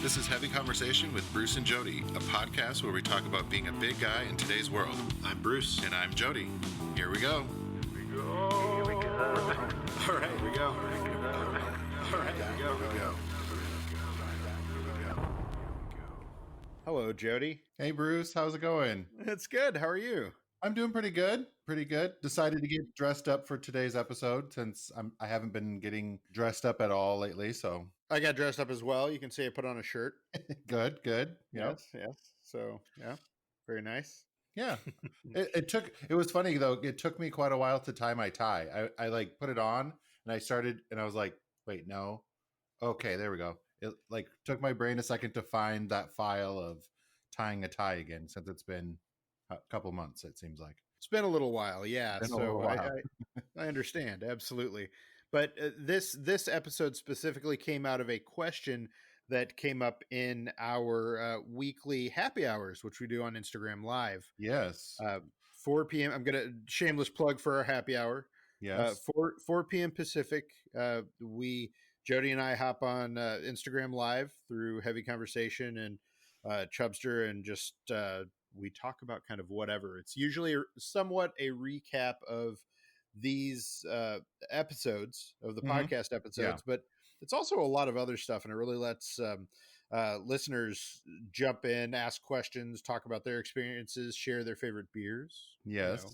This is Heavy Conversation with Bruce and Jody, a podcast where we talk about being a big guy in today's world. I'm Bruce. And I'm Jody. Here we go. Here we go. All right, here we go. All right, here we go. Hello, Jody. Hey, Bruce. How's it going? It's good. How are you? I'm doing pretty good. Pretty good. Decided to get dressed up for today's episode since I haven't been getting dressed up at all lately. So I got dressed up as well. You can see I put on a shirt. good. Yes. So, yeah, very nice. Yeah. It was funny though. It took me quite a while to tie my tie. I like put it on and I started and I was like, wait, no. Okay, there we go. It like took my brain a second to find that file of tying a tie again since it's been a couple months, it seems like. It's been a little while. Yeah. So I understand. Absolutely. But this episode specifically came out of a question that came up in our weekly happy hours, which we do on Instagram Live. Yes. 4 p.m. I'm going to shameless plug for our happy hour. Yes. 4 p.m. Pacific. Jody and I hop on Instagram Live through Heavy Conversation and Chubster and just we talk about kind of whatever. It's usually somewhat a recap of these episodes of the podcast episodes, but it's also a lot of other stuff, and it really lets listeners jump in, ask questions, talk about their experiences, share their favorite beers. Yes.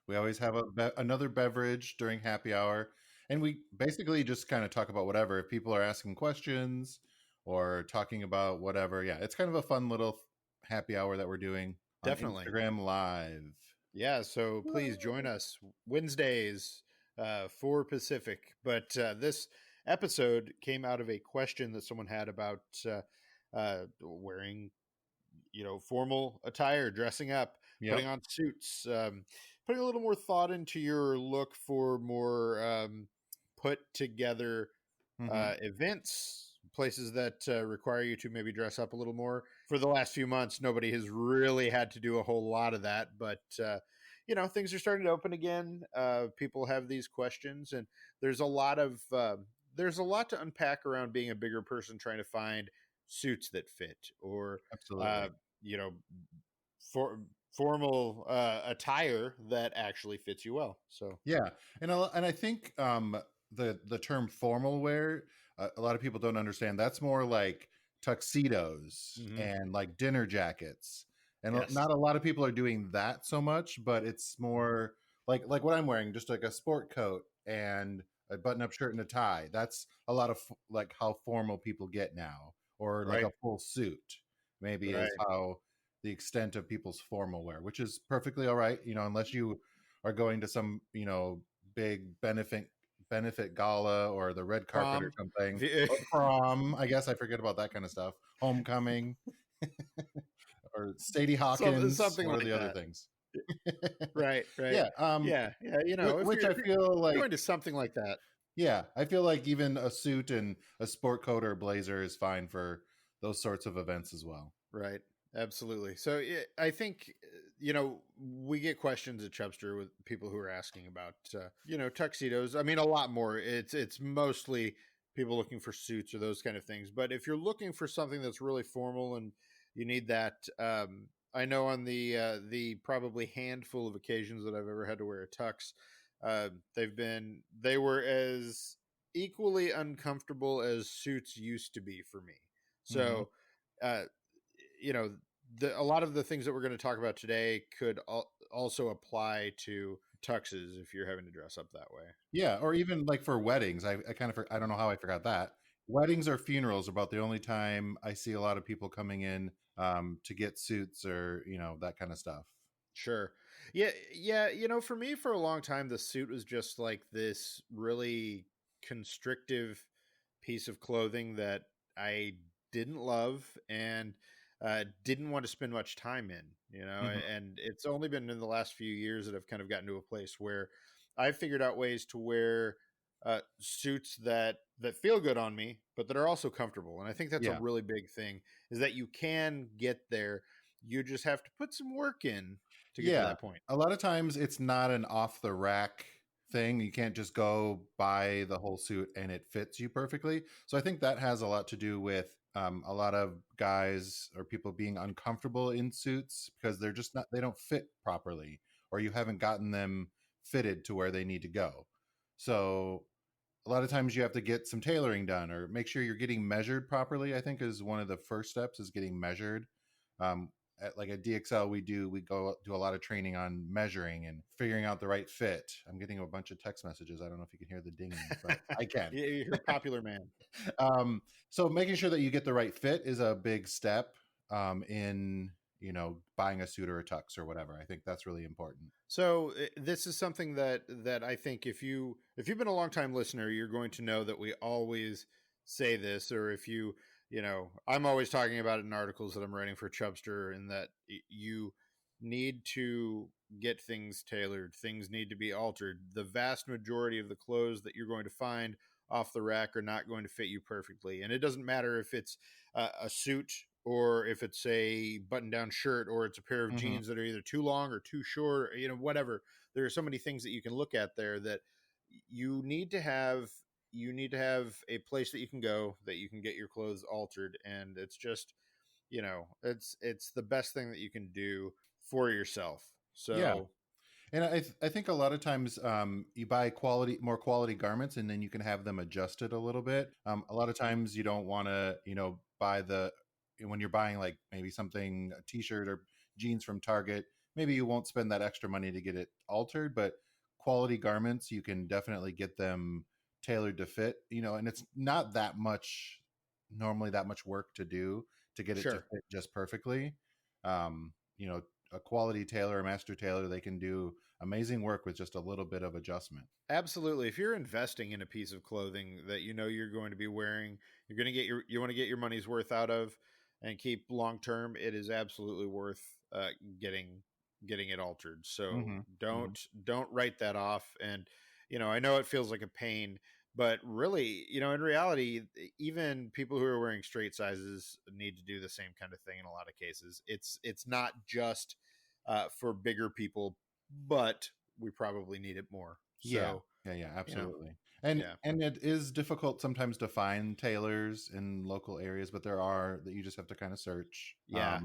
We always have another beverage during happy hour, and we basically just kind of talk about whatever. If people are asking questions or talking about whatever, yeah, it's kind of a fun little happy hour that we're doing on Definitely. Instagram Live. Yeah, so please join us Wednesdays, 4 Pacific. But this episode came out of a question that someone had about wearing, formal attire, dressing up, putting on suits, putting a little more thought into your look for more put together events, places that require you to maybe dress up a little more. For the last few months, nobody has really had to do a whole lot of that, but things are starting to open again. People have these questions, and there's a lot to unpack around being a bigger person, trying to find suits that fit, or formal attire that actually fits you well. So yeah, and I think the term formal wear, a lot of people don't understand. That's more like tuxedos and like dinner jackets, and not a lot of people are doing that so much. But it's more like what I'm wearing, just like a sport coat and a button-up shirt and a tie. That's a lot of like how formal people get now, or like a full suit. Maybe is how the extent of people's formal wear, which is perfectly all right. Unless you are going to some big benefit gala or the red carpet or something, or prom. I guess I forget about that kind of stuff. Homecoming or Sadie Hawkins, something or like the that. Other things. right. Yeah. Which I feel like going to something like that. Yeah, I feel like even a suit and a sport coat or blazer is fine for those sorts of events as well. Right. Absolutely. So I think, we get questions at Chubster with people who are asking about, tuxedos. I mean, a lot more. It's mostly people looking for suits or those kind of things. But if you're looking for something that's really formal and you need that, I know on the probably handful of occasions that I've ever had to wear a tux, they were as equally uncomfortable as suits used to be for me. So, a lot of the things that we're going to talk about today could also apply to tuxes if you're having to dress up that way. Yeah, or even like for weddings. I don't know how I forgot that. Weddings or funerals are about the only time I see a lot of people coming in to get suits or, that kind of stuff. Sure. Yeah. For me, for a long time, the suit was just like this really constrictive piece of clothing that I didn't love and didn't want to spend much time in, and it's only been in the last few years that I've kind of gotten to a place where I've figured out ways to wear suits that feel good on me, but that are also comfortable. And I think that's a really big thing, is that you can get there. You just have to put some work in to get to that point. A lot of times it's not an off the rack thing. You can't just go buy the whole suit and it fits you perfectly. So I think that has a lot to do with a lot of guys or people being uncomfortable in suits because they're just not, they don't fit properly, or you haven't gotten them fitted to where they need to go. So a lot of times you have to get some tailoring done or make sure you're getting measured properly. I think is one of the first steps, is getting measured. At DXL, we go do a lot of training on measuring and figuring out the right fit. I'm getting a bunch of text messages. I don't know if you can hear the dinging, but I can. You're a popular man. um, so making sure that you get the right fit is a big step in buying a suit or a tux or whatever. I think that's really important. So this is something that I think if you've been a long time listener, you're going to know that we always say this. Or if I'm always talking about it in articles that I'm writing for Chubster, and that you need to get things tailored. Things need to be altered. The vast majority of the clothes that you're going to find off the rack are not going to fit you perfectly, and it doesn't matter if it's a suit, or if it's a button down shirt, or it's a pair of Mm-hmm. jeans that are either too long or too short, whatever. There are so many things that you can look at there that you need to have you need to have a place that you can go, that you can get your clothes altered. And it's just, it's the best thing that you can do for yourself. Yeah. So And I think a lot of times you buy more quality garments, and then you can have them adjusted a little bit. A lot of times you don't want to, buy when you're buying like maybe something, a t-shirt or jeans from Target, maybe you won't spend that extra money to get it altered, but quality garments, you can definitely get them tailored to fit, and it's not normally that much work to do to get it to sure. fit just perfectly. Um, you know, a quality tailor, a master tailor, they can do amazing work with just a little bit of adjustment. Absolutely. If you're investing in a piece of clothing that you're going to be wearing, you're going to get you want to get your money's worth out of and keep long term, it is absolutely worth getting getting it altered. So Mm-hmm. Mm-hmm. don't write that off. And I know it feels like a pain, but really, in reality, even people who are wearing straight sizes need to do the same kind of thing in a lot of cases. It's not just for bigger people, but we probably need it more. Yeah, So, yeah, you know, absolutely. And yeah, and it is difficult sometimes to find tailors in local areas, but there are that you just have to kind of search. yeah,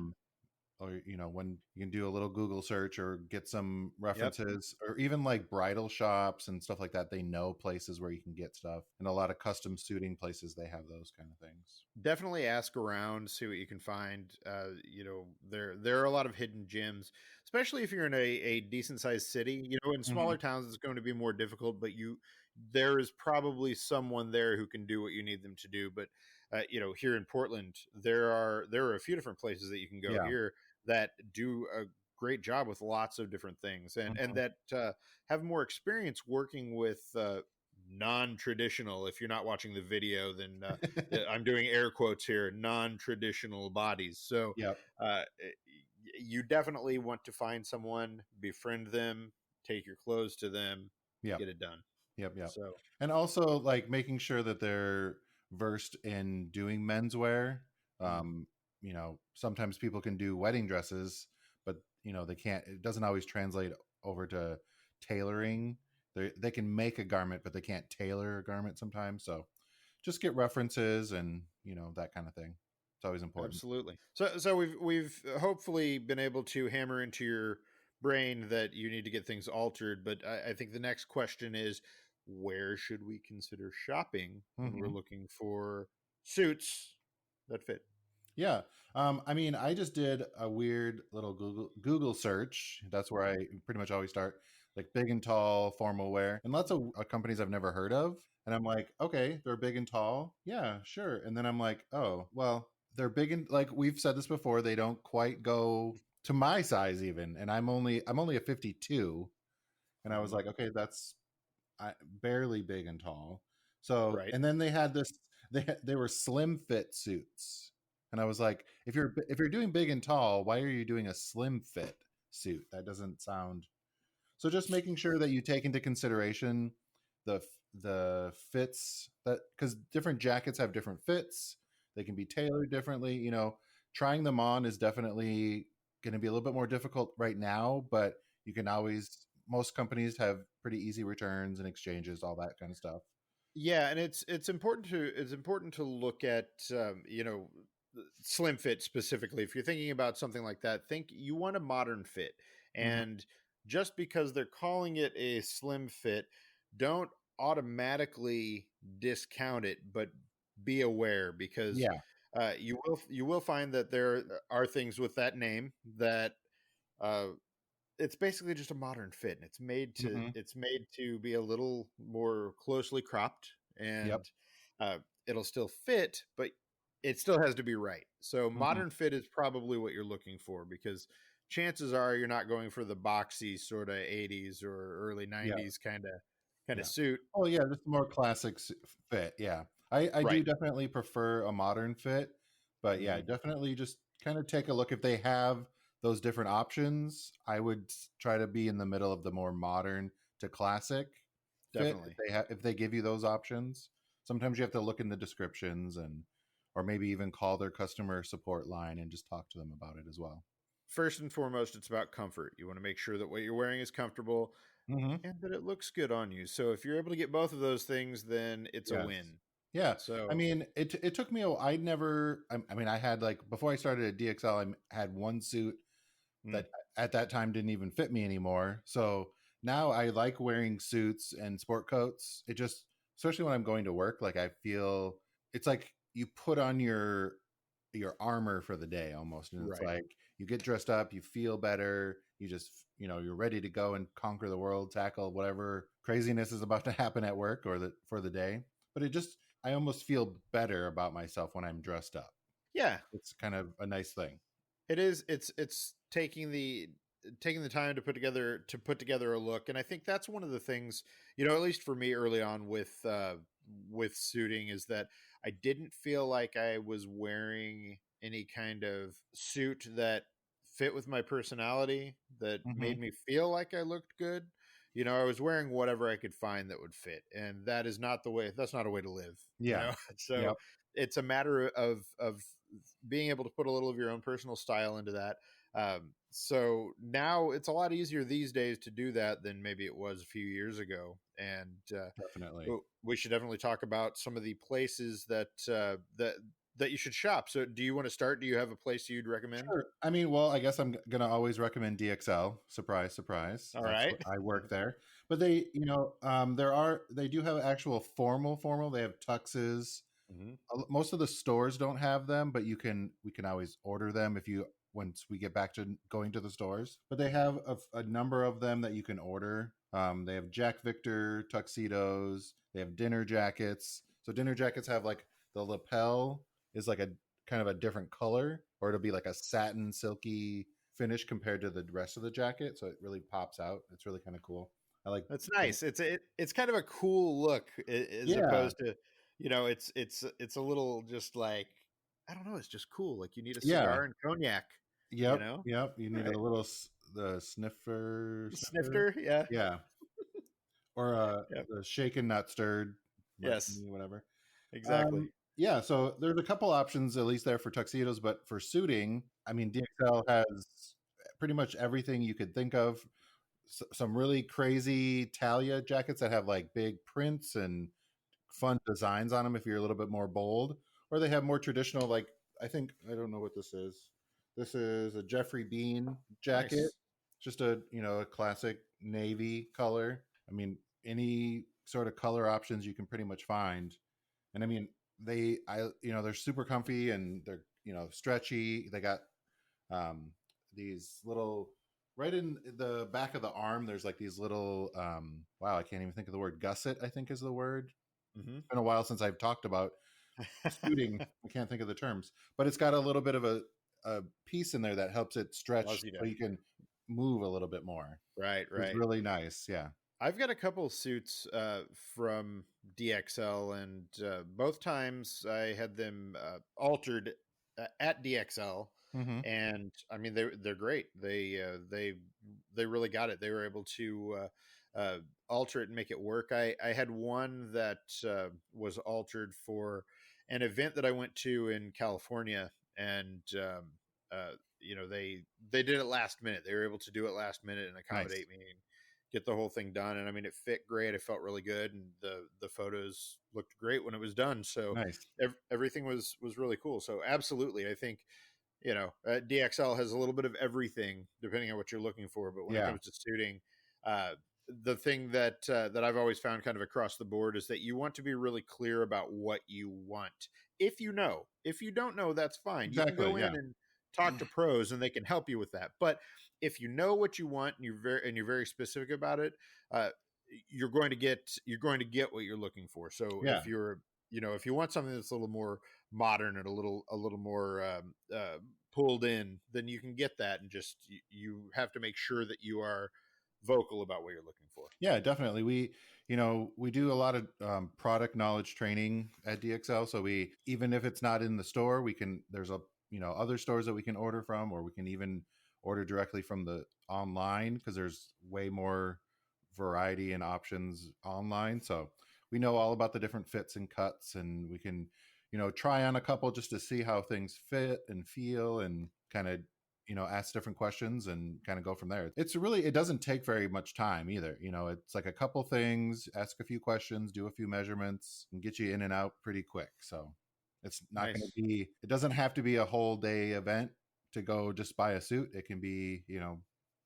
Or when you can do a little Google search or get some yep. references, or even like bridal shops and stuff like that. They know places where you can get stuff, and a lot of custom suiting places, they have those kind of things. Definitely ask around, see what you can find. There are a lot of hidden gems, especially if you're in a decent sized city. In Hmm. smaller towns, it's going to be more difficult, but there is probably someone there who can do what you need them to do. But here in Portland, there are a few different places that you can go Yeah. here that do a great job with lots of different things, and Hmm. that have more experience working with non-traditional. If you're not watching the video, then I'm doing air quotes here, non-traditional bodies. So Yep. you definitely want to find someone, befriend them, take your clothes to them, Yep. get it done. Yep, yep. So And also like making sure that they're versed in doing menswear. mm, Sometimes people can do wedding dresses, but they can't, it doesn't always translate over to tailoring. They can make a garment, but they can't tailor a garment sometimes. So just get references and, that kind of thing. It's always important. absolutely. So we've hopefully been able to hammer into your brain that you need to get things altered. But I think the next question is, where should we consider shopping when we're Hmm. looking for suits that fit? Yeah. I mean, I just did a weird little Google search. That's where I pretty much always start, like big and tall formal wear, and lots of companies I've never heard of. And I'm like, okay, they're big and tall. Yeah, sure. And then I'm like, oh, well, they're big and, like we've said this before, they don't quite go to my size even. And I'm only a 52. And I was Mhm. like, okay, that's barely big and tall. So, Right. and then they had this, they were slim fit suits, and I was like, if you're doing big and tall, why are you doing a slim fit suit? That doesn't sound. So just making sure that you take into consideration the the fits, that because different jackets have different fits, they can be tailored differently. Trying them on is definitely going to be a little bit more difficult right now, but you can always, most companies have pretty easy returns and exchanges, all that kind of stuff. Yeah, and it's important to look at slim fit specifically. If you're thinking about something like that, think you want a modern fit, Hmm. and just because they're calling it a slim fit, don't automatically discount it, but be aware because Yeah. you will find that there are things with that name that uh, it's basically just a modern fit, and Hmm. it's made to be a little more closely cropped, Yep. and uh, it'll still fit, but it still has to be right. So Hmm. modern fit is probably what you're looking for, because chances are you're not going for the boxy sort of 80s or early Yeah. 90s kind of Yeah. suit. Oh yeah, just a more classic fit. Yeah. I do Right. definitely prefer a modern fit, but yeah, Hmm. definitely just kind of take a look if they have those different options. I would try to be in the middle of the more modern to classic fit Definitely. if they give you those options. Sometimes you have to look in the descriptions and or maybe even call their customer support line and just talk to them about it as well. First and foremost, it's about comfort. You want to make sure that what you're wearing is comfortable Hmm. and that it looks good on you. So if you're able to get both of those things, then it's a Yes. win. Yeah. I So, mean, it took me I never, I mean, I had like, before I started at DXL, had one suit mm, that at that time didn't even fit me anymore. So now I like wearing suits and sport coats. It just, especially when I'm going to work, like I feel it's like you put on your armor for the day almost. And it's right. like you get dressed up, you feel better, you just, you're ready to go and conquer the world, tackle whatever craziness is about to happen at work or for the day. But it just, I almost feel better about myself when I'm dressed up. Yeah, It's kind of a nice thing. it is. It's taking the time to put together a look, and I think that's one of the things, at least for me early on with suiting, is that I didn't feel like I was wearing any kind of suit that fit with my personality, that Hmm. made me feel like I looked good. I was wearing whatever I could find that would fit, and that is not the way. That's not a way to live. Yeah. So Yep. it's a matter of being able to put a little of your own personal style into that. So now it's a lot easier these days to do that than maybe it was a few years ago. And Definitely. we should definitely talk about some of the places that you should shop. So, do you want to start? Do you have a place you'd recommend? Sure. I mean, well, I guess I'm gonna always recommend DXL. Surprise, surprise. All That's right. what I work there. But they do have actual formal. They have tuxes. Hmm. Most of the stores don't have them, but we can always order them if you once we get back to going to the stores. But they have a number of them that you can order. They have Jack Victor tuxedos. They have dinner jackets. So dinner jackets have like the lapel is like a kind of a different color, or it'll be like a satin silky finish compared to the rest of the jacket. So it really pops out. It's really kind of cool. I like That's the, nice. It's kind of a cool look, as yeah, opposed to, it's a little just like, I don't know. It's just cool. Like you need a yeah. cigar and cognac. You Yep, know, yep. You need a right? little the sniffer, Snifter. Yeah. yeah, or Yeah. the shaken not stirred Yes. martini, whatever. Exactly. Yeah, so there's a couple options at least there for tuxedos, but for suiting, I mean, DXL has pretty much everything you could think of. Some really crazy Talia jackets that have like big prints and fun designs on them if you're a little bit more bold, or they have more traditional, like I don't know what this is. This is a Jeffrey Bean jacket, Nice. just a classic navy color. I mean, any sort of color options you can pretty much find. And I mean, they're super comfy and they're stretchy. They got um, these little right in the back of the arm. There's like these little wow, I can't even think of the word, gusset, I think is the word. Hmm. It's been a while since I've talked about suiting. I can't think of the terms, but it's got a little bit of a piece in there that helps it stretch Allows you so to. you can move a little bit more. Right. It's Right. really nice. Yeah. I've got a couple suits from DXL, and both times I had them altered at DXL, Hmm. and I mean they're great. They really got it. They were able to alter it and make it work. I had one that was altered for an event that I went to in California, and they did it last minute. They were able to do it last minute and Nice. accommodate me get the whole thing done. And I mean, it fit great. It felt really good, and the photos looked great when it was done. So Nice. everything was really cool. So absolutely, I think DXL has a little bit of everything depending on what you're looking for. But when it Yeah, comes to suiting, uh, the thing that I've always found kind of across the board is that you want to be really clear about what you want. If you don't know, that's fine. You can exactly. go Yeah, in and talk to pros, and they can help you with that. But if you know what you want, and you're very specific about it, uh, you're going to get what you're looking for. So yeah. if you're if you want something that's a little more modern and a little more pulled in, then you can get that. And just you have to make sure that you are vocal about what you're looking for. Yeah, definitely. We do a lot of product knowledge training at DXL. So we, even if it's not in the store, there's other stores that we can order from, or we can even order directly from the online, because there's way more variety and options online. So we know all about the different fits and cuts, and we can, try on a couple just to see how things fit and feel, and kind of ask different questions and kind of go from there. It doesn't take very much time either. It's like a couple things, ask a few questions, do a few measurements, and get you in and out pretty quick. So Nice. it doesn't have to be a whole day event to go just buy a suit. It can be,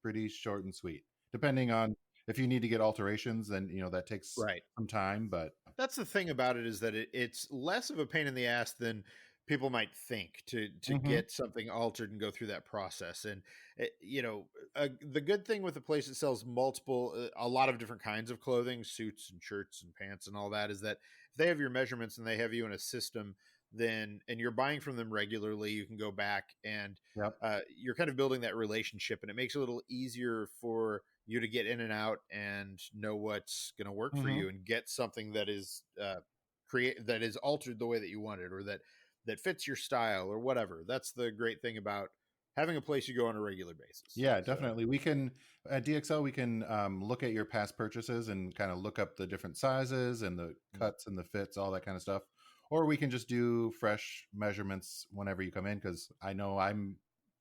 pretty short and sweet, depending on if you need to get alterations, then, that takes Right. some time, but That's the thing about it, is that it's less of a pain in the ass than people might think to Mhm. get something altered and go through that process. And the good thing with a place that sells a lot of different kinds of clothing, suits and shirts and pants and all that, is that if they have your measurements and they have you in a system, then and you're buying from them regularly, you can go back and Yep. you're kind of building that relationship, and it makes it a little easier for you to get in and out and know what's going to work for Mhm. you, and get something that is that is altered the way that you want it, or that fits your style or whatever. That's the great thing about having a place you go on a regular basis. Yeah, So definitely. We can At DXL, we can look at your past purchases and kind of look up the different sizes and the mm, cuts and the fits, all that kind of stuff. Or we can just do fresh measurements whenever you come in, because I know I'm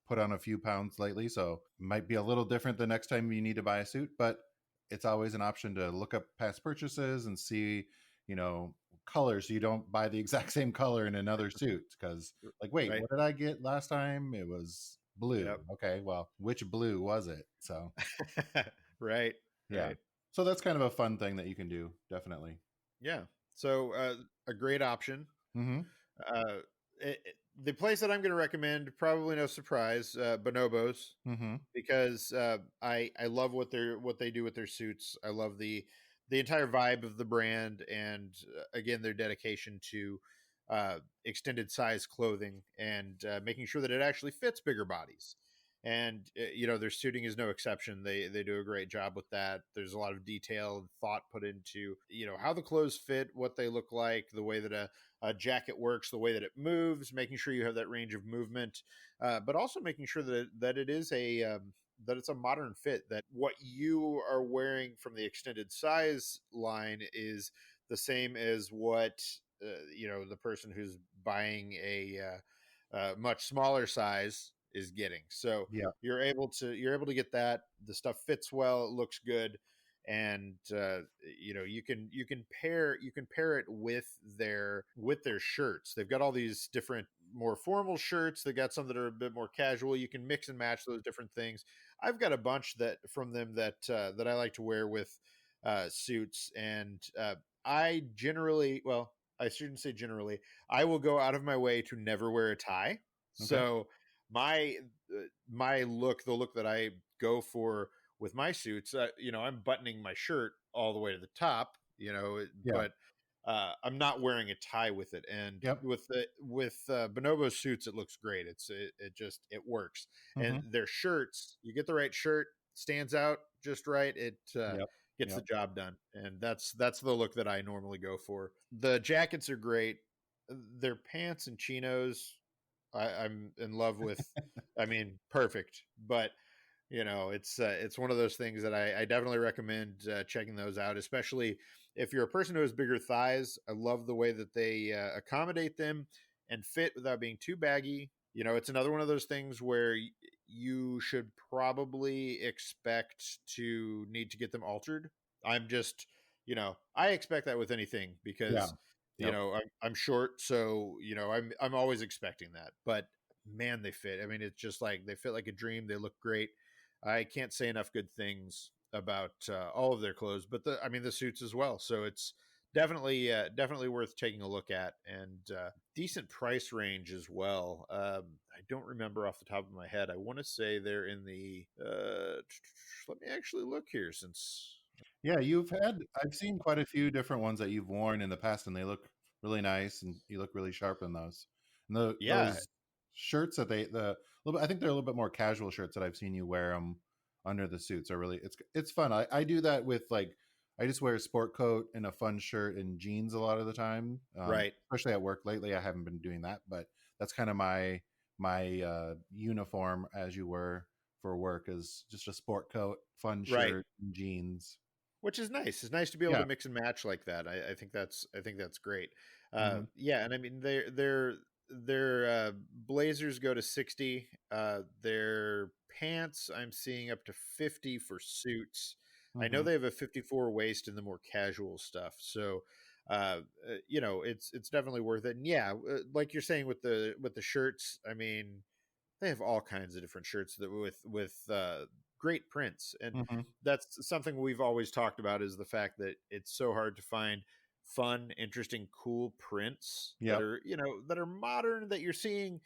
put on a few pounds lately, so it might be a little different the next time you need to buy a suit. But it's always an option to look up past purchases and see, you know, colors. So you don't buy the exact same color in another suit, because, like, wait, right, what did I get last time? It was blue. yep. Okay, well, which blue was it? So Right, yeah, right. so that's kind of a fun thing that you can do, definitely. Yeah. So a great option. Mm-hmm. uh the place that I'm going to recommend, probably no surprise, Bonobos, Mm-hmm. because I love what they do with their suits. I love the entire vibe of the brand, and again, their dedication to extended size clothing, and making sure that it actually fits bigger bodies. And their suiting is no exception. They do a great job with that. There's a lot of detail and thought put into how the clothes fit, what they look like, the way that a jacket works, the way that it moves, making sure you have that range of movement, but also making sure that it is that it's a modern fit, that what you are wearing from the extended size line is the same as what the person who's buying a much smaller size is getting. So Yeah. you're able to get that. The stuff fits well, it looks good, and you can pair it with their shirts. They've got all these different more formal shirts. They got some that are a bit more casual. You can mix and match those different things. I've got a bunch that from them that I like to wear with suits, and I generally, well, I shouldn't say generally, I will go out of my way to never wear a tie. Okay. So my my look, the look that I go for with my suits, I'm buttoning my shirt all the way to the top, Yeah. but I'm not wearing a tie with it. And Yep. with Bonobo suits, it looks great. It just it works. And Mm-hmm. their shirts, you get the right shirt, stands out just right. It Yep. gets the Yep. job done, and that's the look that I normally go for. The jackets are great. Their pants and chinos, I'm in love with. I mean, perfect. But it's one of those things that I definitely recommend checking those out, especially if you're a person who has bigger thighs. I love the way that they accommodate them and fit without being too baggy. It's another one of those things where you should probably expect to need to get them altered. I'm just, I expect that with anything Yeah. because, Yep. I'm short, so I'm always expecting that. But man, they fit. I mean, it's just like they fit like a dream. They look great. I can't say enough good things about all of their clothes, but the suits as well. So it's definitely worth taking a look at, and decent price range as well. I don't remember off the top of my head. I want to say they're in the. Let me actually look here since. Yeah, I've seen quite a few different ones that you've worn in the past, and they look really nice, and you look really sharp in those. And Yeah, those shirts that I think they're a little bit more casual shirts that I've seen you wear them under the suits are really, it's fun. I do that with like, I just wear a sport coat and a fun shirt and jeans a lot of the time. right. Especially at work lately, I haven't been doing that, but that's kind of my uniform as you were for work, is just a sport coat, fun Right. shirt, and jeans. Which is nice. It's nice to be able Yeah. to mix and match like that. I think that's great. Mhm. Yeah, and I mean their blazers go to 60. Their pants I'm seeing up to 50 for suits. I know Mhm. they have a 54 waist in the more casual stuff. So it's definitely worth it. And yeah, like you're saying with the shirts, I mean, they have all kinds of different shirts that with great prints, and Mhm. that's something we've always talked about, is the fact that it's so hard to find fun, interesting, cool prints that Yep. are modern, that you're seeing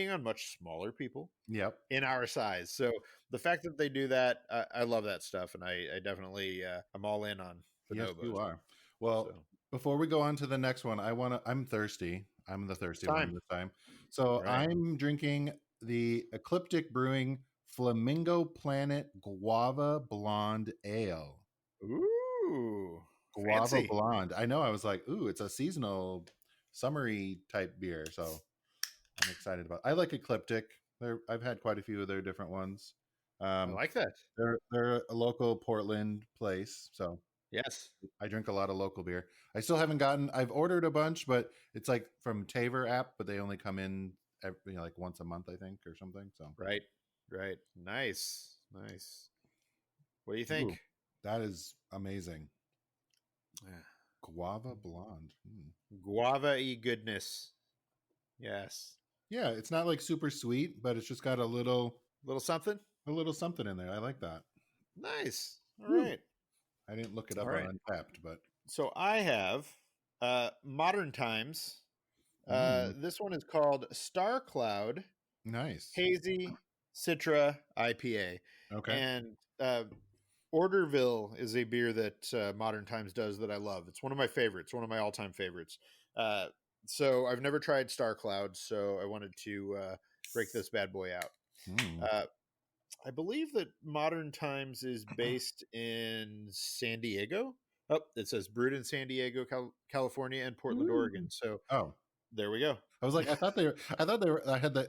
on much smaller people Yep. in our size. So the fact that they do that, I love that stuff, and I definitely I'm all in on Yes, you bonobos. are. Well, So before we go on to the next one, I'm thirsty. I'm the it's thirsty one time, this time. So right? I'm drinking the Ecliptic Brewing Flamingo Planet Guava Blonde Ale. Ooh, Guava fancy. Blonde. I know. I was like, ooh, it's a seasonal, summery type beer. So I'm excited about. I like Ecliptic. I've had quite a few of their different ones. I Um, like that. they're a local Portland place, so Yes, I drink a lot of local beer. I still haven't gotten. I've ordered a bunch, but it's like from Taver app, but they only come in like once a month, I think, or something. So, right, right. Nice, nice. What do you ooh, think? that is amazing. Yeah. Guava blonde. Mm. Guava y goodness. Yes. Yeah, it's not like super sweet, but it's just got Little something? a little something in there. I like that. Nice. All Woo. right. I didn't look it All up right. on Untapped, but So I have Modern Times. mm, This one is called Star Cloud nice. Hazy Citra IPA. Okay. And Orderville is a beer that Modern Times does that I love. It's one of my favorites, one of my all-time favorites. Uh, so I've never tried Star Cloud, so I wanted to break this bad boy out. Mm. Uh, I believe that Modern Times is based in San Diego. Oh, it says brewed in San Diego, California, and Portland, Ooh. Oregon. So Oh, there we go. I was like, I thought they were,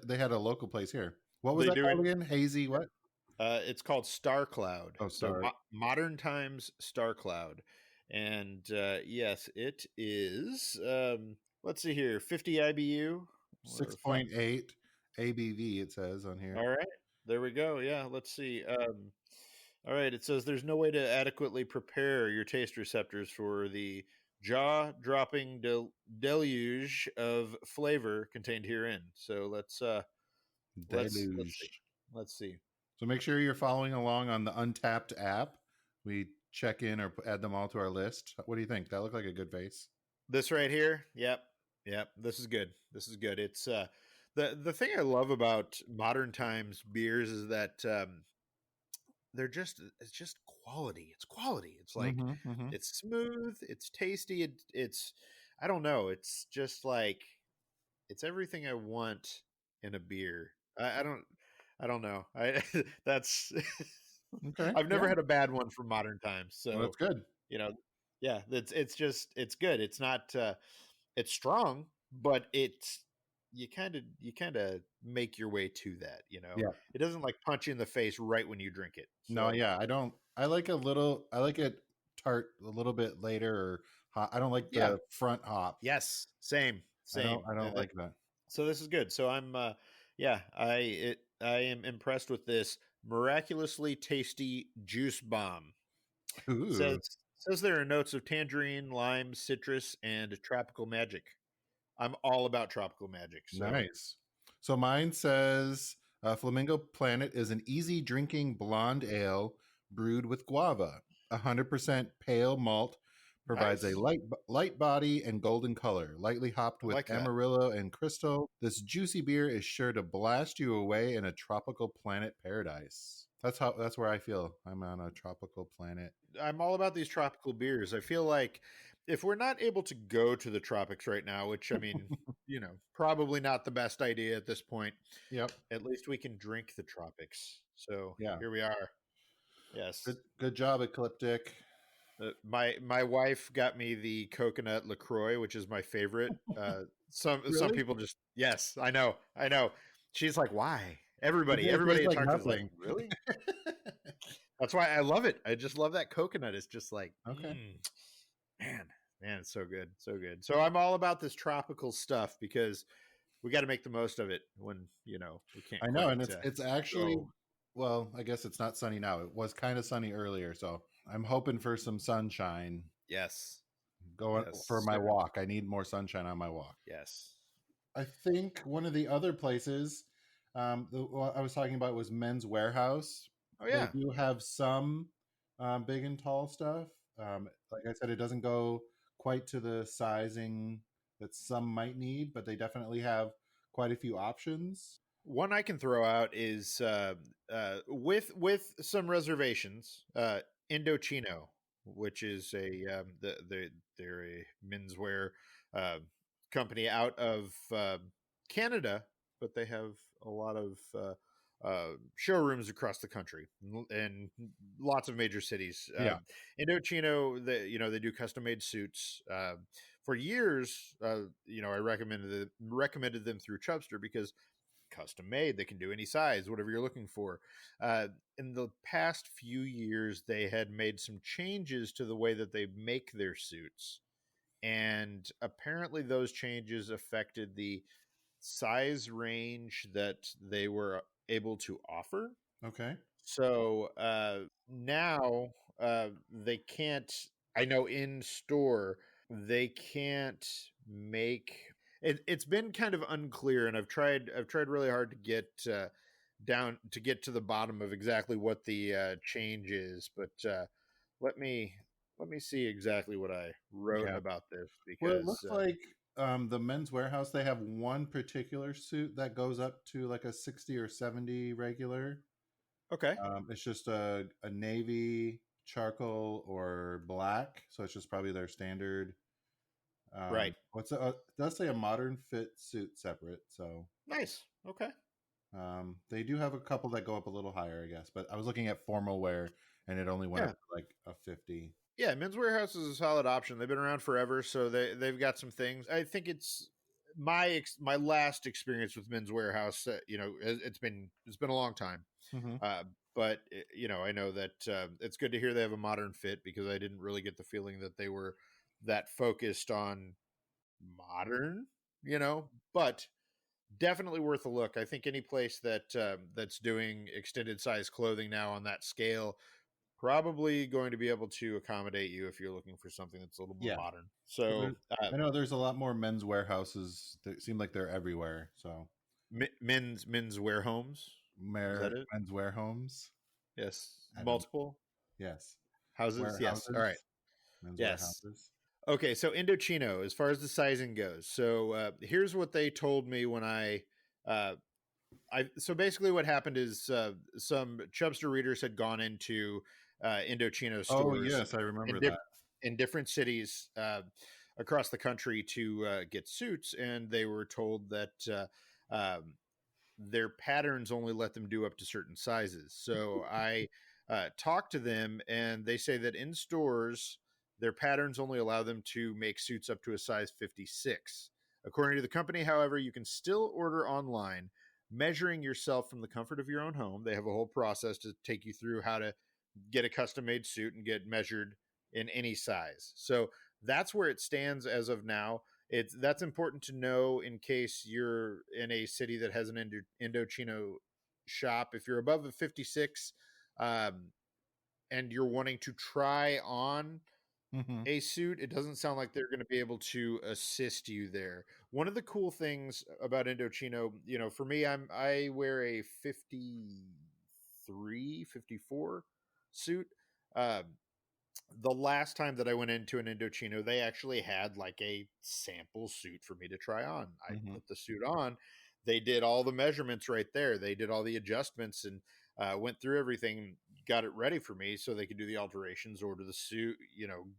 they had a local place here. What was They that do called it. again? Hazy what? It's called Star Cloud. Oh, So Star Modern Times Star Cloud, and yes, it is. Let's see here, 50 IBU. six Or five. point eight ABV. It says on here. All right, there we go. Yeah, let's see. All right, it says there's no way to adequately prepare your taste receptors for the jaw-dropping deluge of flavor contained herein. So let's see. Deluge. Let's see. So make sure you're following along on the Untapped app. We check in or add them all to our list. What do you think? That looked like a good face. This right here, yep, yep. This is good. This is good. It's the thing I love about Modern Times beers is that it's just quality. It's quality. It's like Mm-hmm. Mm-hmm. it's smooth. It's tasty. It's I don't know. It's just like it's everything I want in a beer. I don't know. I that's Okay. I've never Yeah. had a bad one from Modern Times. Well, So that's good. you know, yeah, it's good. It's not it's strong, but it's you kind of make your way to that. Yeah. It doesn't like punch you in the face right when you drink it. No, So yeah. I don't. I like a little. I like it tart a little bit later or hot. I don't like yeah, the front hop. yes, same, I don't. same. I don't like that. So this is good. So I'm yeah, I it I am impressed with this miraculously tasty juice bomb. Ooh, Says there are notes of tangerine, lime, citrus, and tropical magic. I'm all about tropical magic. So nice. So mine says Flamingo Planet is an easy drinking blonde ale brewed with guava. 100% pale malt provides a nice. light body and golden color, lightly hopped I with like that. amarillo and crystal. This juicy beer is sure to blast you away in a tropical planet paradise. That's where I feel. I'm on a tropical planet. I'm all about these tropical beers. I feel like if we're not able to go to the tropics right now, which I mean, probably not the best idea at this point, Yep. at least we can drink the tropics. So Yeah. here we are. Yes. Good job, Ecliptic. My wife got me the coconut LaCroix, which is my favorite. Some Really? people just yes, I know. She's like, why? It tastes Everybody I like talk to is like, nothing. really? That's why I love it. I just love that coconut. It's just like, Okay. man, man, it's so good, so good. So I'm all about this tropical stuff because we got to make the most of it when we can't I know, quite and it's actually, go. well, I guess it's not sunny now. It was kind of sunny earlier, so I'm hoping for some sunshine. Yes, Going for yes, my sir. walk. I need more sunshine on my walk. Yes. I think one of the other places what I was talking about was Men's Warehouse. Oh They yeah. do have some big and tall stuff. Like I said, it doesn't go quite to the sizing that some might need, but they definitely have quite a few options. One I can throw out is with some reservations, Indochino, which is they're a menswear uh, company out of Canada, but they have a lot of showrooms across the country and lots of major cities. Yeah. Indochino, they do custom made suits. For years, I recommended them through Chubster because custom made. They can do any size, whatever you're looking for. In the past few years, they had made some changes to the way that they make their suits. And apparently, those changes affected the size range that they were able to offer. Okay. So now they can't, I know in store, they can't make it's been kind of unclear, and I've tried really hard to get down to get to the bottom of exactly what the change is. But let me let me see exactly what I wrote Yeah. about this Well, it because looks like the Men's Warehouse, they have one particular suit that goes up to like a 60 or 70 regular. okay, It's just a navy, charcoal, or black. So it's just probably their standard. right, It does say a modern fit suit separate. So nice, okay, they do have a couple that go up a little higher, I guess. But I was looking at formal wear and it only went up yeah. to like a 50. Yeah, Men's Warehouse is a solid option. They've been around forever, so they've got some things. I think it's my last experience with Men's Warehouse. It's been a long time, Hmm. but I know that it's good to hear they have a modern fit because I didn't really get the feeling that they were that focused on modern. But definitely worth a look. I think any place that's doing extended size clothing now on that scale probably going to be able to accommodate you if you're looking for something that's a little more Yeah. modern. Well, So, I know there's a lot more Men's Warehouses that seem like they're everywhere. So men's wear homes. Is that it? Men's Wear Homes. Yes, I don't. multiple Yes. houses. Yes. All right. Warehouses. Men's Yes. Warehouses. Okay. So Indochino, as far as the sizing goes. So here's what they told me when uh, so basically what happened is some Chubster readers had gone into Indochino Oh stores yes, I remember in that. in different cities across the country to get suits, and they were told that their patterns only let them do up to certain sizes. So I talked to them, and they say that in stores, their patterns only allow them to make suits up to a size 56. According to the company, however, you can still order online, measuring yourself from the comfort of your own home. They have a whole process to take you through how to get a custom made suit and get measured in any size. So that's where it stands as of now. That's important to know in case you're in a city that has an Indochino shop, if you're above a 56, um, and you're wanting to try on Hmm. a suit, it doesn't sound like they're going to be able to assist you there. One of the cool things about Indochino, for me, I wear a 53, 54 suit. Um, the last time that I went into an Indochino, they actually had like a sample suit for me to try on. I Hmm. put the suit on. They did all the measurements right there. They did all the adjustments and went through everything, got it ready for me so they could do the alterations, order the suit,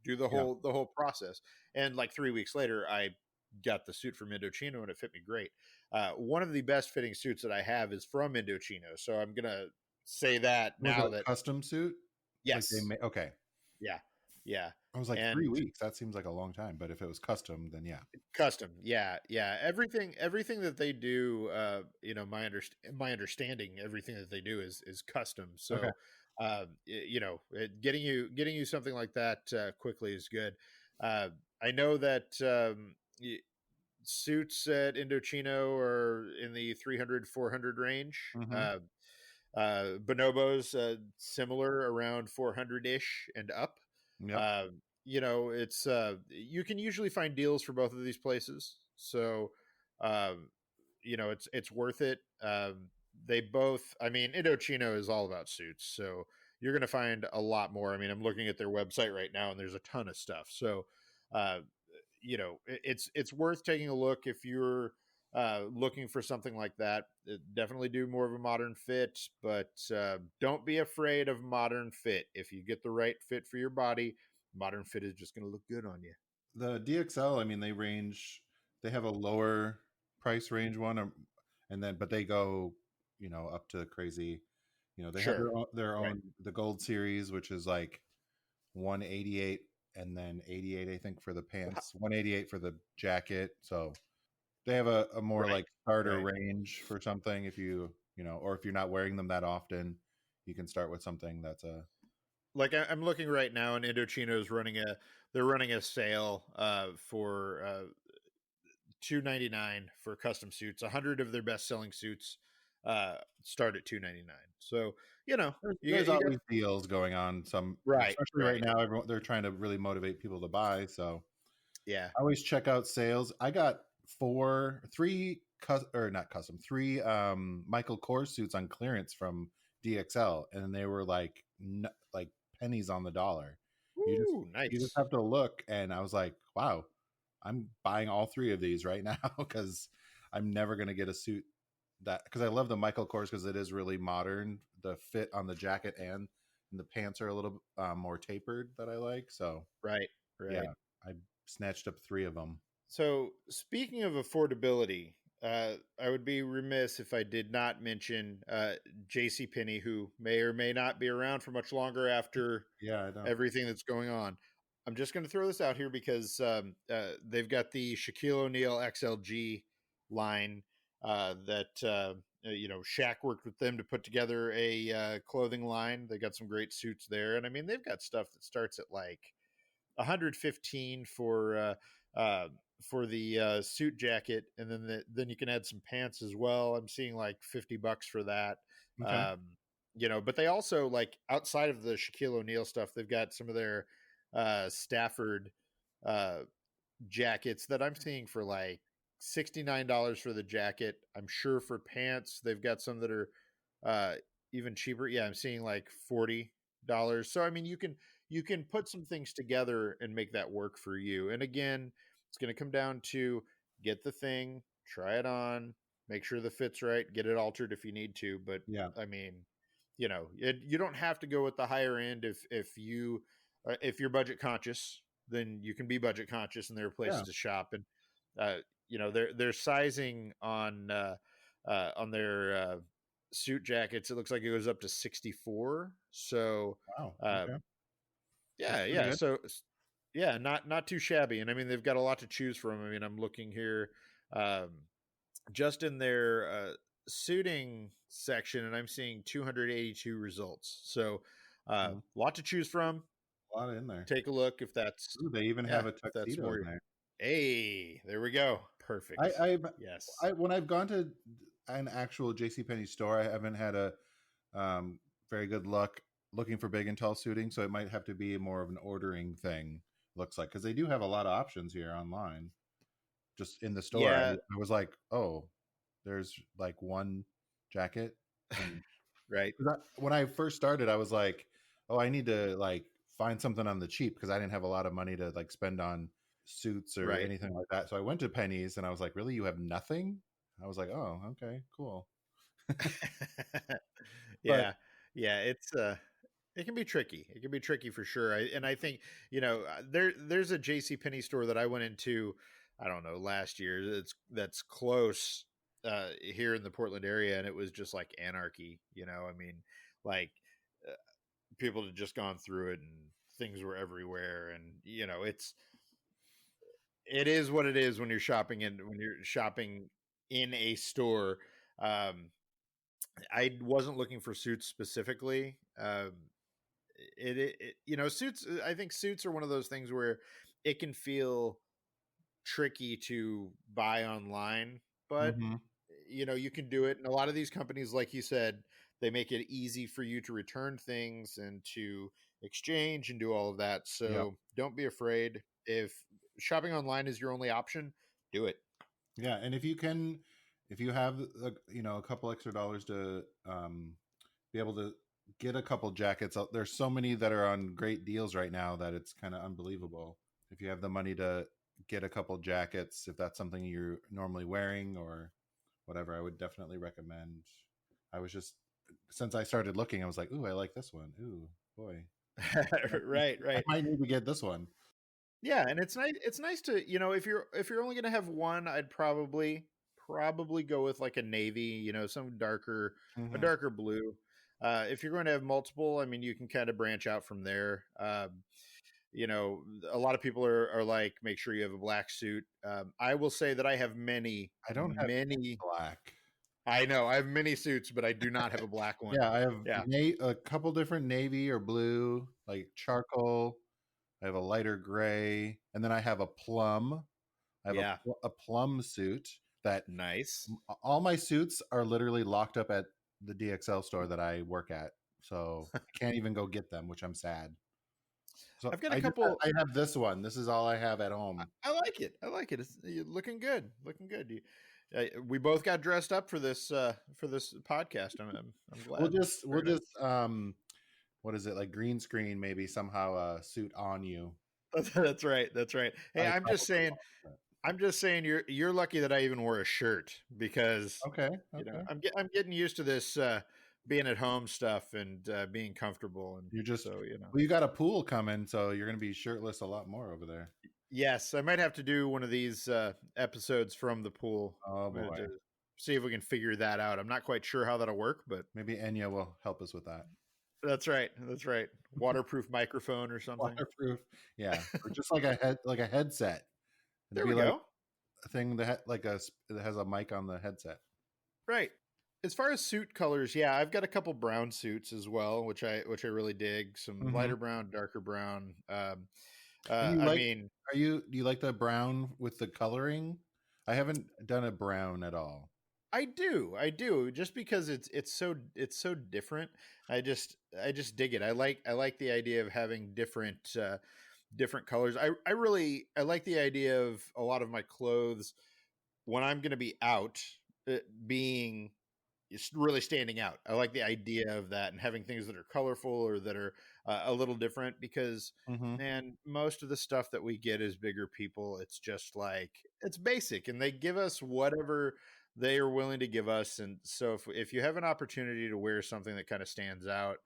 do the Yeah. whole process. And like 3 weeks later, I got the suit from Indochino and it fit me great. One of the best fitting suits that I have is from Indochino, so I'm gonna say that Was it now a that custom suit? Like they yes, made? Okay. yeah, yeah. I was like, And 3 weeks. That seems like a long time. But if it was custom, then yeah. custom, yeah, yeah. Everything that they do, my understanding, everything that they do is custom. Okay. So, getting you something like that quickly is good. Uh, I know that suits at Indochino are in the 300 400 range. Hmm. Bonobos similar around 400 ish and up. Yep. Uh, it's you can usually find deals for both of these places, so um, it's worth it. They both, I mean, Indochino is all about suits, so you're going to find a lot more. I mean, I'm looking at their website right now, and there's a ton of stuff. So, uh, it's worth taking a look if you're looking for something like that. Definitely do more of a modern fit, but don't be afraid of modern fit. If you get the right fit for your body, modern fit is just going to look good on you. The DXL, I mean, they range. They have a lower price range one, and then but they go, up to crazy. They have Sure. their Right. own the Gold series, which is like 188, and then 88, I think, for the Wha- pants, 188 for the jacket. So they have a more Right. like starter Right. range for something. If or if you're not wearing them that often, you can start with something that's a Like I'm looking right now, and Indochino is running a they're running a sale for $2.99 for custom suits. 100 of their best selling suits start at $2.99. So there's you get always deals going on. Some, right, especially right right, now, everyone they're trying to really motivate people to buy. So yeah. I always check out sales. I got three, or not custom, three Michael Kors suits on clearance from DXL, and they were like like pennies on the dollar. You just Ooh, you just nice. have to look, and I was like, wow, I'm buying all three of these right now because I'm never gonna get a suit that because I love the Michael Kors because it is really modern. The fit on the jacket and the pants are a little more tapered that I like. So Right, right. yeah, I snatched up three of them. So, speaking of affordability, I would be remiss if I did not mention J.C. Penney, who may or may not be around for much longer after Yeah, I know. everything that's going on. I'm just going to throw this out here because they've got the Shaquille O'Neal XLG line that Shaq worked with them to put together a clothing line. They got some great suits there, and I mean they've got stuff that starts at like 115 uh, for the suit jacket, and then you can add some pants as well. I'm seeing like $50 for that. Okay. Um, but they also like outside of the Shaquille O'Neal stuff, they've got some of their Stafford uh, jackets that I'm seeing for like $69 for the jacket. I'm sure for pants they've got some that are uh, even cheaper. Yeah, I'm seeing like $40. So I mean, you can put some things together and make that work for you. And again, it's going to come down to get the thing, try it on, make sure the fit's right, get it altered if you need to. But Yeah. I mean, you don't have to go with the higher end if you're budget conscious, then you can be budget conscious, and there are places Yeah. to shop. And their sizing on their suit jackets, it looks like it goes up to 64. So Wow. uh, Okay. That's yeah, pretty yeah. good. So yeah, not too shabby. And I mean, they've got a lot to choose from. I mean, I'm looking here, um, just in their suiting section, and I'm seeing 282 results. So a Mhm. lot to choose from. A lot in there. Take a look if that's Ooh, they even yeah, have a if that's tuxedo in more. there. Hey, there we go. I, Perfect. I've Yes. I when I've gone to an actual JCPenney store. I haven't had a um, very good luck looking for big and tall suiting, so it might have to be more of an ordering thing. Looks like, because they do have a lot of options here online. Just in the store, Yeah, I was like, oh, there's like one jacket, and right, when I first started, I was like, oh, I need to like find something on the cheap because I didn't have a lot of money to like spend on suits or right. anything like that. So I went to Penny's and I was like, really, you have nothing? I was like, oh, okay, cool. But Yeah, yeah, it can be tricky. It can be tricky for sure. I think, there's a J.C. Penney store that I went into, I don't know, last year. That's close here in the Portland area, and it was just like anarchy. I mean, like uh, people had just gone through it, and things were everywhere, and it is what it is when you're shopping in a store. Um, I wasn't looking for suits specifically. Suits. I think suits are one of those things where it can feel tricky to buy online, but mm-hmm. you can do it. And a lot of these companies, like you said, they make it easy for you to return things and to exchange and do all of that. Yep. So don't be afraid. If shopping online is your only option, do it. Yeah, and if you have a couple extra dollars to be able to get a couple jackets, there's so many that are on great deals right now that it's kind of unbelievable. If you have the money to get a couple jackets, if that's something you're normally wearing or whatever, I would definitely recommend. I was just since I started looking, I was like, ooh, I like this one. Ooh, boy, Right, I right. might need to get this one. Yeah, and it's nice. It's nice to if you're only gonna have one, I'd probably go with like a navy, some a Mm-hmm. darker blue. If you're going to have multiple, I mean, you can kind of branch out from there. A lot of people are like, make sure you have a black suit. I will say that I have many, I don't have many. black. I know I have many suits, but I do not have a black one. Yeah, I have Yeah, a couple different navy or blue, like charcoal. I have a lighter gray, and then I have a plum. I have yeah, a plum suit that nice. all my suits are literally locked up at the DXL store that I work at. So I can't even go get them, which I'm sad. So I've got a couple. I have this one. This is all I have at home. I like it. I like it. It's you're looking good. Looking good. We both got dressed up for this podcast. I'm glad. We'll Very nice. just what is it, like green screen maybe somehow suit on you. That's right. That's right. Hey, I I'm just probably saying. won't, I'm just saying. You're lucky that I even wore a shirt because but okay, okay. I'm getting used to this being at home stuff and being comfortable and You just so well, you got a pool coming, so you're gonna be shirtless a lot more over there. Yes, I might have to do one of these episodes from the pool Oh boy. to see if we can figure that out. I'm not quite sure how that'll work, but Maybe Enya will help us with that. that's right. That's right. Waterproof microphone or something. Waterproof. Yeah. Or just like a headset. It'd There be we like go. a thing that has a mic on the headset. Right. As far as suit colors, yeah, I've got a couple brown suits as well, which I really dig. Some Mm-hmm. lighter brown, darker brown. And you I like mean, do you like the brown with the coloring? I haven't done a brown at all. I do, just because it's so different. I just dig it. I like the idea of having different colors. I like the idea of a lot of my clothes when I'm going to be out being it's really standing out. I like the idea of that and having things that are colorful or that are a little different because, Mm-hmm. man, most of the stuff that we get as bigger people, it's just like it's basic and they give us whatever they are willing to give us. And so if you have an opportunity to wear something that kind of stands out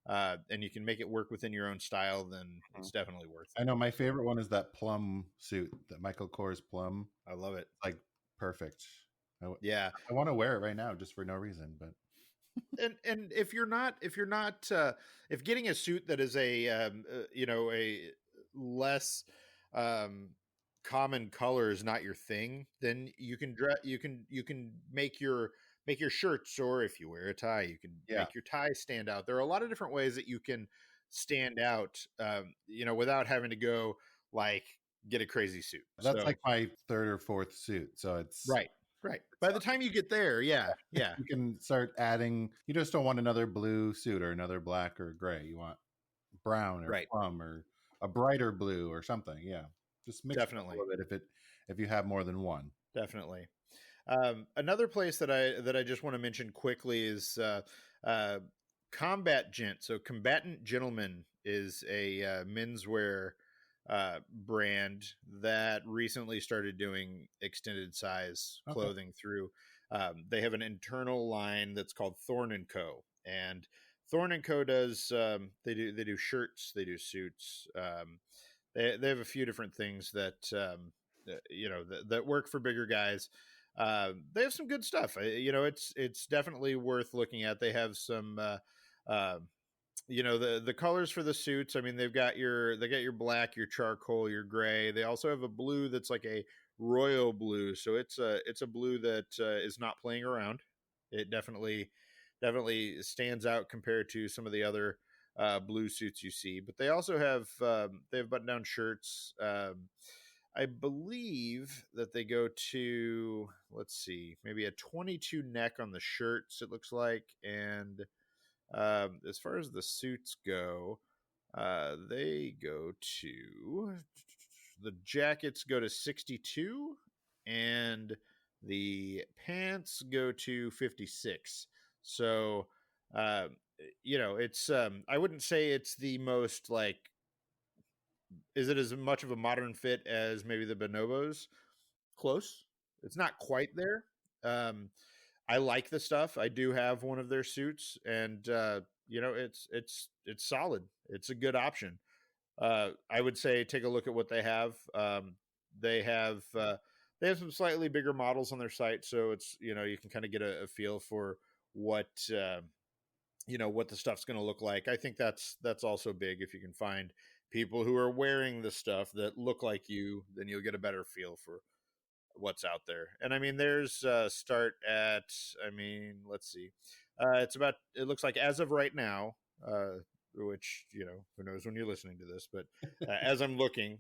and you can make it work within your own style, then it's definitely worth I it. know my favorite one is that plum suit, that Michael Kors plum. I love it. Like perfect. Yeah. I want to wear it right now just for no reason, but And if getting a suit that is a less um common color is not your thing, then you can make your shirts, or if you wear a tie, you can yeah, make your tie stand out. There are a lot of different ways that you can stand out, without having to go like get a crazy suit. that's So like my third or fourth suit. So it's right, Right. By the time you get there, yeah. You can start adding. You just don't want another blue suit or another black or gray. You want brown or Right. plum or a brighter blue or something. Yeah, just mix it up a Definitely. little bit if you have more than one. Definitely. Another place that I just want to mention quickly is uh, Combat Gent. So Combatant Gentleman is a menswear brand that recently started doing extended size Okay. clothing through. They have an internal line that's called Thorn and Co. And Thorn and Co. does they do shirts, they do suits. They have a few different things that that work for bigger guys. They have some good stuff. It's definitely worth looking at. They have some uh, the colors for the suits. I mean, they got your black, your charcoal, your gray. They also have a blue that's like a royal blue. So it's a blue that is not playing around. It definitely stands out compared to some of the other blue suits you see. But they have button down shirts. I believe that they go to, let's see, maybe a 22 neck on the shirts, it looks like. And as far as the suits go, they go to, the jackets go to 62 and the pants go to 56. So, uh, it's, I wouldn't say it's the most like, is it as much of a modern fit as maybe the bonobos? Close. It's not quite there. Um, I like the stuff. I do have one of their suits, and it's solid. It's a good option. I would say take a look at what they have. They have uh, they have some slightly bigger models on their site, so it's you can kind of get a feel for what what the stuff's going to look like. I think that's also big. If you can find people who are wearing the stuff that look like you, then you'll get a better feel for what's out there. And I mean, there's start at, I mean, let's see, it looks like as of right now, which who knows when you're listening to this, but as I'm looking,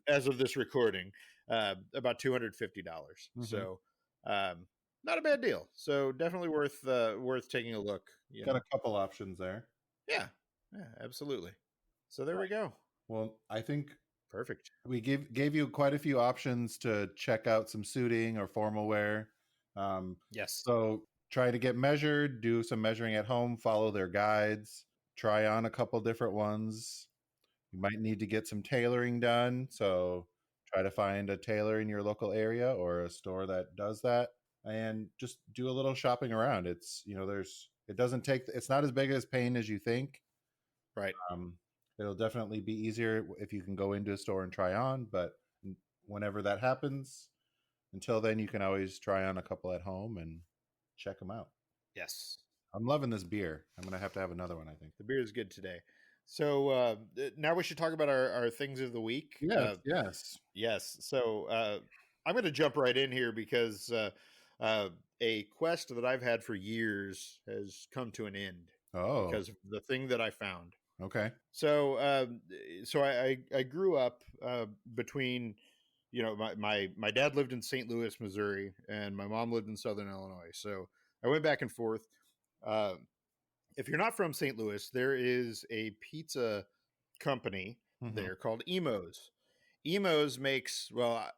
as of this recording, about $250. Mm-hmm. So not a bad deal. So definitely worth taking a look. Got a couple options there. Yeah, absolutely. So there we go. Well, I think perfect. We gave you quite a few options to check out some suiting or formal wear. Yes. So try to get measured, do some measuring at home, follow their guides, try on a couple different ones. You might need to get some tailoring done. So try to find a tailor in your local area or a store that does that, and just do a little shopping around. It's, it's not as big as pain as you think. Right. It'll definitely be easier if you can go into a store and try on, but whenever that happens, until then, you can always try on a couple at home and check them out. Yes. I'm loving this beer. I'm going to have another one, I think. The beer is good today. So now we should talk about our things of the week. Yes. So I'm going to jump right in here because a quest that I've had for years has come to an end. Oh. Because of the thing that I found. Okay. So I grew up between, my dad lived in St. Louis, Missouri, and my mom lived in Southern Illinois. So I went back and forth. If you're not from St. Louis, there is a pizza company there called Emo's. Emo's makes, well,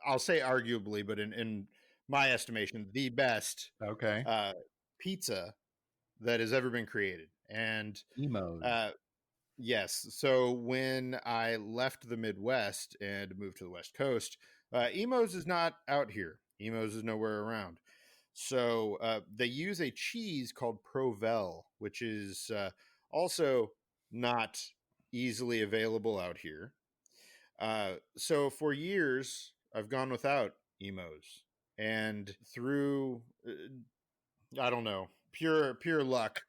I'll say arguably, but in my estimation, the best pizza that has ever been created. And Emo's. Yes. So when I left the Midwest and moved to the West Coast, Emo's is not out here. Emo's is nowhere around. So they use a cheese called Provel, which is also not easily available out here. So for years, I've gone without Emo's. And through, I don't know, pure luck,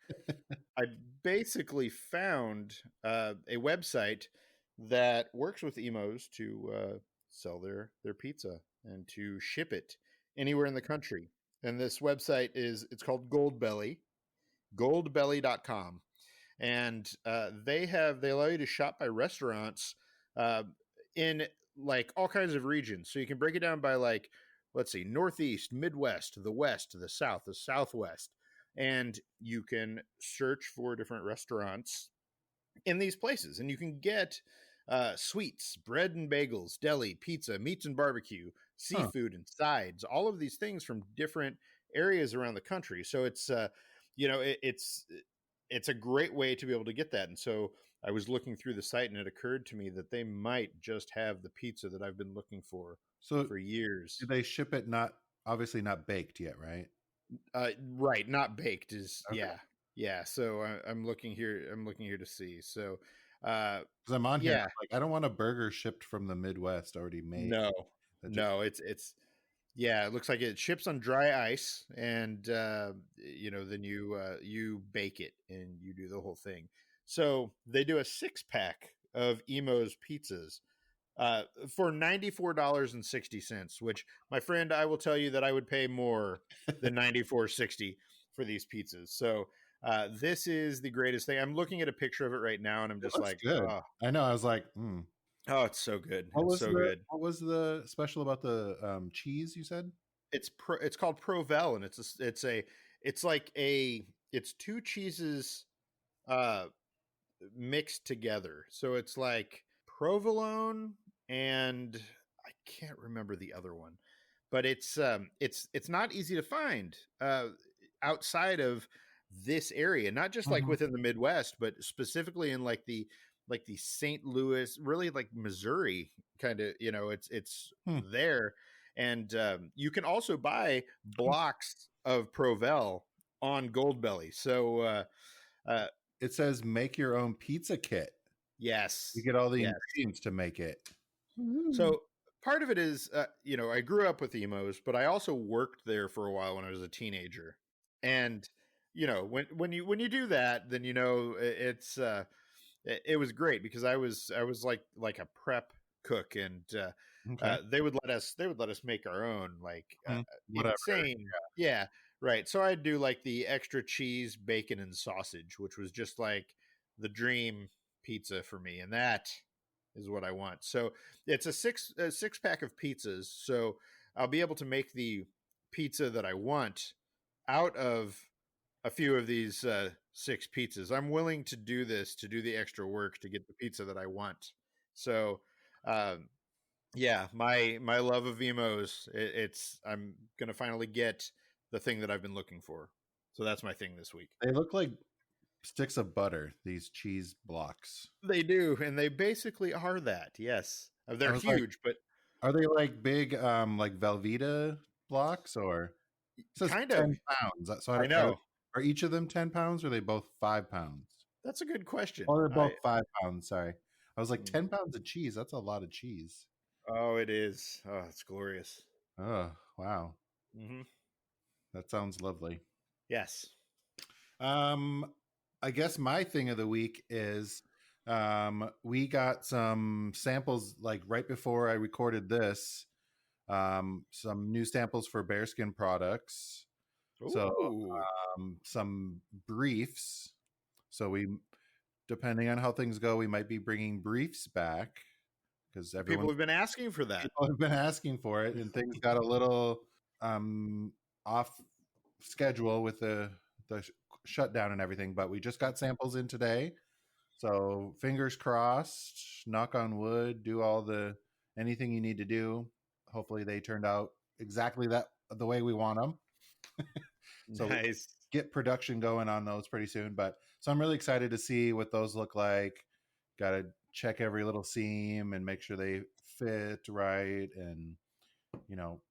I basically found a website that works with Emo's to sell their pizza and to ship it anywhere in the country. And this website it's called Goldbelly, goldbelly.com. And they allow you to shop by restaurants in like all kinds of regions. So you can break it down by like let's see, Northeast, Midwest, the West, the South, the Southwest. And you can search for different restaurants in these places, and you can get sweets, bread and bagels, deli, pizza, meats and barbecue, Huh. seafood and sides, all of these things from different areas around the country. So it's it's a great way to be able to get that. And so I was looking through the site, and it occurred to me that they might just have the pizza that I've been looking So for do years. they ship it not obviously not baked yet, right? Right, not baked is Okay. yeah, yeah. So I'm looking here. I'm looking here to see. So, uh, Because I'm on here and yeah, I'm like, I don't want a burger shipped from the Midwest already made. no, That just no. It's yeah. It looks like it ships on dry ice, and then you bake it and you do the whole thing. So they do a 6 pack of Emo's pizzas for $94.60, which, my friend, I will tell you that I would pay more than 94.60 for these pizzas. So this is the greatest thing. I'm looking at a picture of it right now, and I'm it just looks like, good. oh, I know. I was like, hmm. oh, it's so good. It's so good. What was the special about the cheese you said? It's called Provel, and it's like it's two cheeses uh mixed together. So it's like provolone and I can't remember the other one, but it's not easy to find outside of this area, not just like Mhm. within the Midwest, but specifically in like the St. Louis, really like Missouri kind of, it's Hmm. there. And you can also buy blocks of Provel on Goldbelly. So uh, It says make your own pizza kit. You yes, get all the yes. ingredients to make it. Ooh. So part of it is, I grew up with emos, but I also worked there for a while when I was a teenager. And when you do that, then it was great because I was like a prep cook, and Okay. they would let us make our own, like Whatever. insane, yeah, right. So I'd do like the extra cheese, bacon, and sausage, which was just like the dream pizza for me, and that is what I want. So it's a six pack of pizzas, so I'll be able to make the pizza that I want out of a few of these six pizzas. I'm willing to do this, to do the extra work to get the pizza that I want. So, um, yeah, my love of Emos, it's I'm gonna finally get the thing that I've been looking for. So that's my thing this week. They look like sticks of butter, these cheese blocks. They do, and they basically are that. Yes, I they're was like, huge, but are they like big like Velveeta blocks or it says kind of. 10 pounds. So I know. are each of them 10 pounds or are they both 5 pounds? That's a good question. Oh, they're I both 5 pounds. Sorry. I was like hmm. 10 pounds of cheese. That's a lot of cheese. Oh, it is. Oh, it's glorious. Oh, wow. Hmm. That sounds lovely. Yes. Um, I guess my thing of the week is we got some samples like right before I recorded this, some new samples for Bearskin products. So Ooh. some briefs. So we, depending on how things go, we might be bringing briefs back because People everyone have been asking for that. people have been asking for it, and things got a little off schedule with the shutdown and everything. But we just got samples in today, so fingers crossed. Knock on wood. Do all the anything you need to do. Hopefully, they turned out exactly that the way we want them. So we Nice. get production going on those pretty soon. But so I'm really excited to see what those look like. Got to check every little seam and make sure they fit right. And,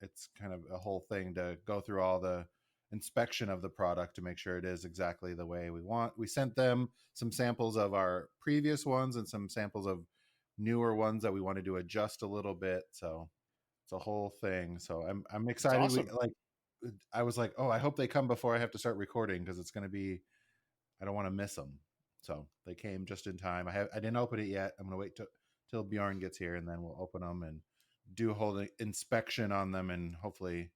it's kind of a whole thing to go through all the inspection of the product to make sure it is exactly the way we want. We sent them some samples of our previous ones and some samples of newer ones that we wanted to adjust a little bit. So it's a whole thing. So I'm That's excited. We awesome. like I was like, oh, I hope they come before I have to start recording because it's going to be. I don't want to miss them. So they came just in time. I didn't open it yet. I'm going to wait till Bjorn gets here and then we'll open them and do a whole inspection on them and hopefully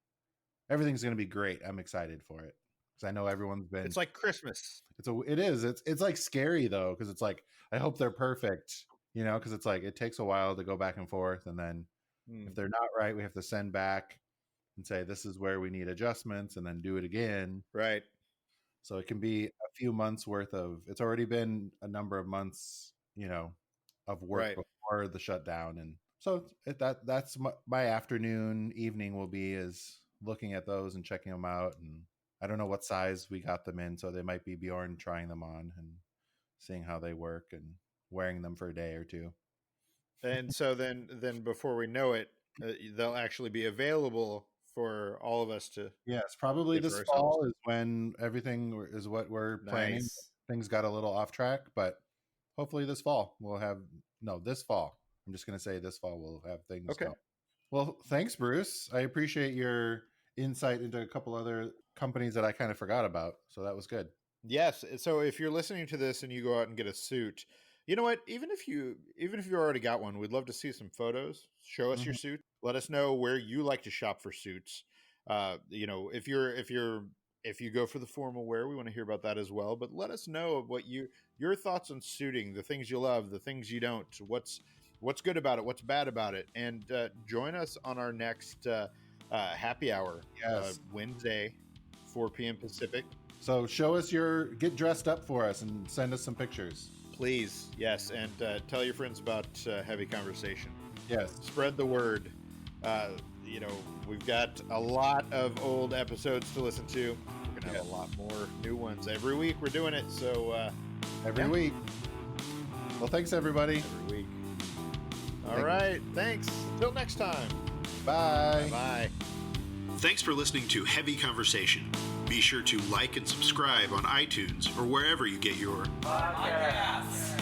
everything's going to be great. I'm excited for it because I know everyone's been. It's like Christmas. It is. It's like scary though because it's like I hope they're perfect. Because it's like it takes a while to go back and forth and then if Hmm. they're not right, we have to send back and say, this is where we need adjustments, and then do it again. Right. So it can be a few months worth of, it's already been a number of months, of work before the shutdown. And so that's my afternoon, evening will be is looking at those and checking them out. And I don't know what size we got them in, so they might be Bjorn trying them on and seeing how they work and wearing them for a day or two. And so then before we know it, they'll actually be available for all of us to. Yes, probably this fall is when everything is what we're planning. Things got a little off track, but hopefully this fall we'll have this fall. I'm just going to say this fall we'll have things. Okay. Going. Well, thanks, Bruce. I appreciate your insight into a couple other companies that I kind of forgot about. So that was good. Yes. So if you're listening to this and you go out and get a suit, you know what? Even if you already got one, we'd love to see some photos. Show us your suit. Let us know where you like to shop for suits. If you go for the formal wear, we want to hear about that as well. But let us know what your thoughts on suiting, the things you love, the things you don't, what's good about it, what's bad about it, and join us on our next happy hour. Yes. Wednesday, 4 p.m. Pacific. So show us get dressed up for us and send us some pictures. Please, yes, and tell your friends about Heavy Conversation. Yes. Spread the word. We've got a lot of old episodes to listen to. We're going to have a lot more new ones every week. We're doing it, so... every week. Well, thanks, everybody. Every week. All right, thanks. Until next time. Bye. Bye. Thanks for listening to Heavy Conversation. Be sure to like and subscribe on iTunes or wherever you get your podcasts.